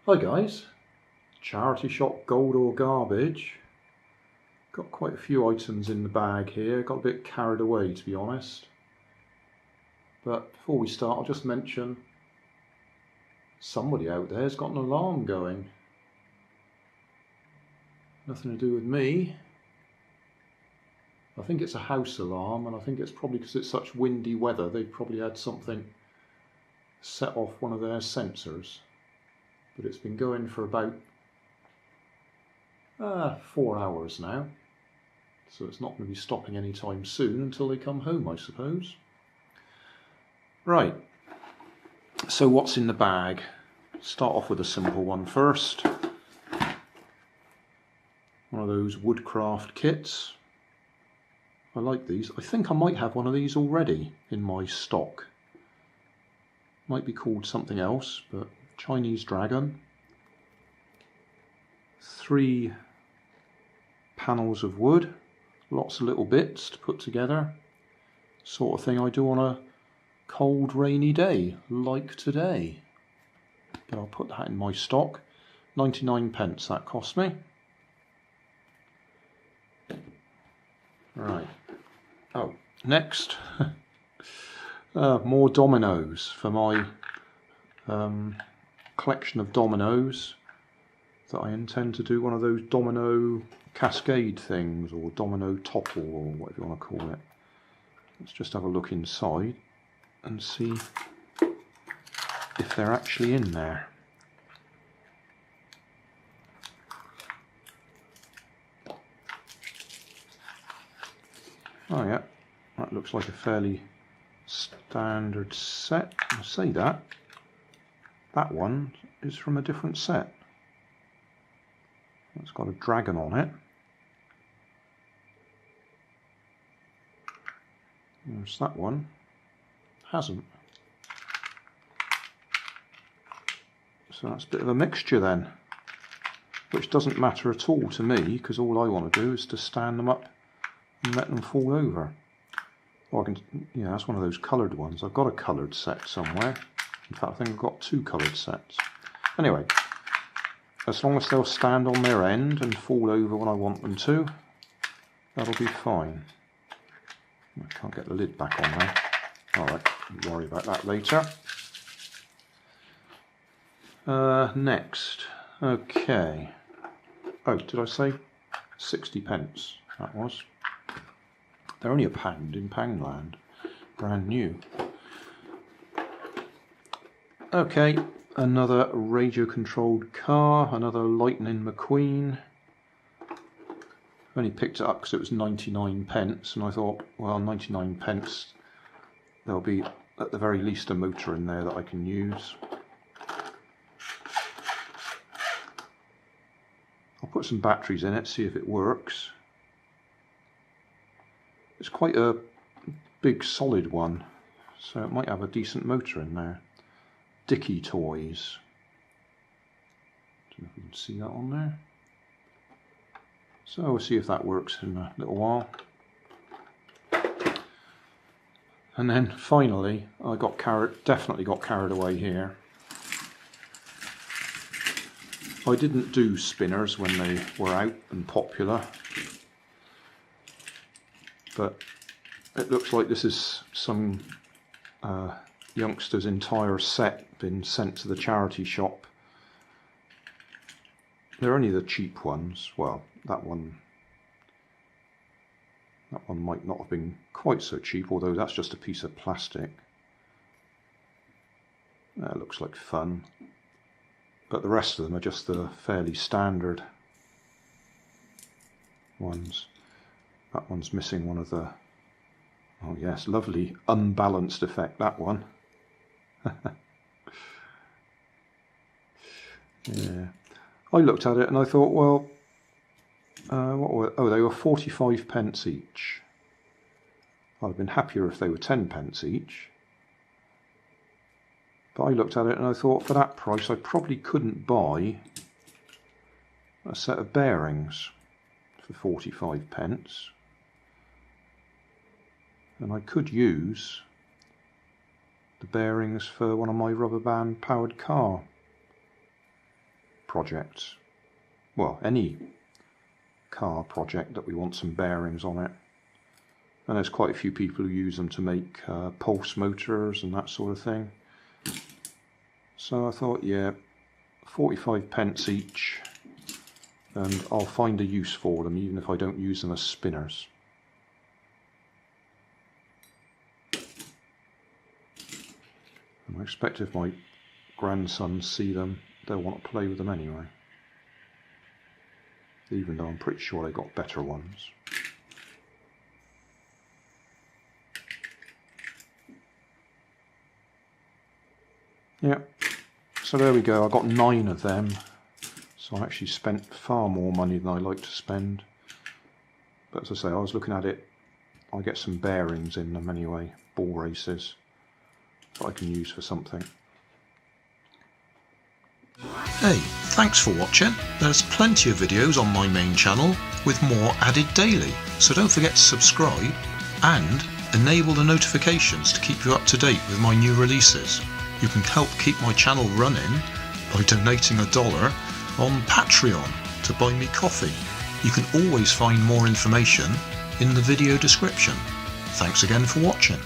Hi guys, charity shop gold or garbage. Got quite a few items in the bag here, got a bit carried away to be honest. But before we start, I'll just mention somebody out there has got an alarm going. Nothing to do with me. I think it's a house alarm, and I think it's probably because it's such windy weather, they've probably had something set off one of their sensors. But it's been going for about 4 hours now, so it's not going to be stopping anytime soon until they come home, I suppose. Right, so what's in the bag? Start off with a simple one first. One of those woodcraft kits. I like these. I think I might have one of these already in my stock. Might be called something else, but Chinese dragon. 3 panels of wood, lots of little bits to put together. Sort of thing I do on a cold rainy day like today. But I'll put that in my stock. 99p that cost me. Right. Oh, next more dominoes for my collection of dominoes that I intend to do one of those domino cascade things, or domino topple, or whatever you want to call it. Let's just have a look inside and see if they're actually in there. Oh yeah, that looks like a fairly standard set. I say that one is from a different set. It's got a dragon on it. There's that one. Hasn't. So that's a bit of a mixture then, which doesn't matter at all to me, because all I want to do is to stand them up and let them fall over. Or I can, yeah, that's one of those coloured ones. I've got a coloured set somewhere. In fact, I think I've got 2 coloured sets. Anyway, as long as they'll stand on their end and fall over when I want them to, that'll be fine. I can't get the lid back on now. Alright, we'll worry about that later. Next, okay. Oh, did I say 60p? That was. They're only £1 in Poundland. Brand new. Okay, another radio-controlled car, another Lightning McQueen. Only picked it up because it was 99p, and I thought, well, 99p, there'll be at the very least a motor in there that I can use. I'll put some batteries in it, see if it works. It's quite a big solid one, so it might have a decent motor in there. Dicky Toys. Don't know if you can see that on there. So we'll see if that works in a little while. And then finally, I definitely got carried away here. I didn't do spinners when they were out and popular, but it looks like this is some youngster's entire set been sent to the charity shop. They're only the cheap ones. Well, that one might not have been quite so cheap, although that's just a piece of plastic. That looks like fun. But the rest of them are just the fairly standard ones. That one's missing one of the, oh yes, lovely unbalanced effect, that one. Yeah. I looked at it and I thought, well, what were, oh, they were 45p each. I'd have been happier if they were 10p each. But I looked at it and I thought, for that price, I probably couldn't buy a set of bearings for 45p. And I could use the bearings for one of my rubber band powered car. project, well, any car project that we want some bearings on it. And there's quite a few people who use them to make pulse motors and that sort of thing. So I thought, yeah, 45p each, and I'll find a use for them even if I don't use them as spinners. And I expect if my grandsons see them, they'll want to play with them anyway. Even though I'm pretty sure they got better ones. Yeah, so there we go. I got 9 of them. So I actually spent far more money than I like to spend. But as I say, I was looking at it, I get some bearings in them anyway, ball races, that I can use for something. Hey, thanks for watching. There's plenty of videos on my main channel with more added daily, so don't forget to subscribe and enable the notifications to keep you up to date with my new releases. You can help keep my channel running by donating $1 on Patreon to buy me coffee. You can always find more information in the video description. Thanks again for watching.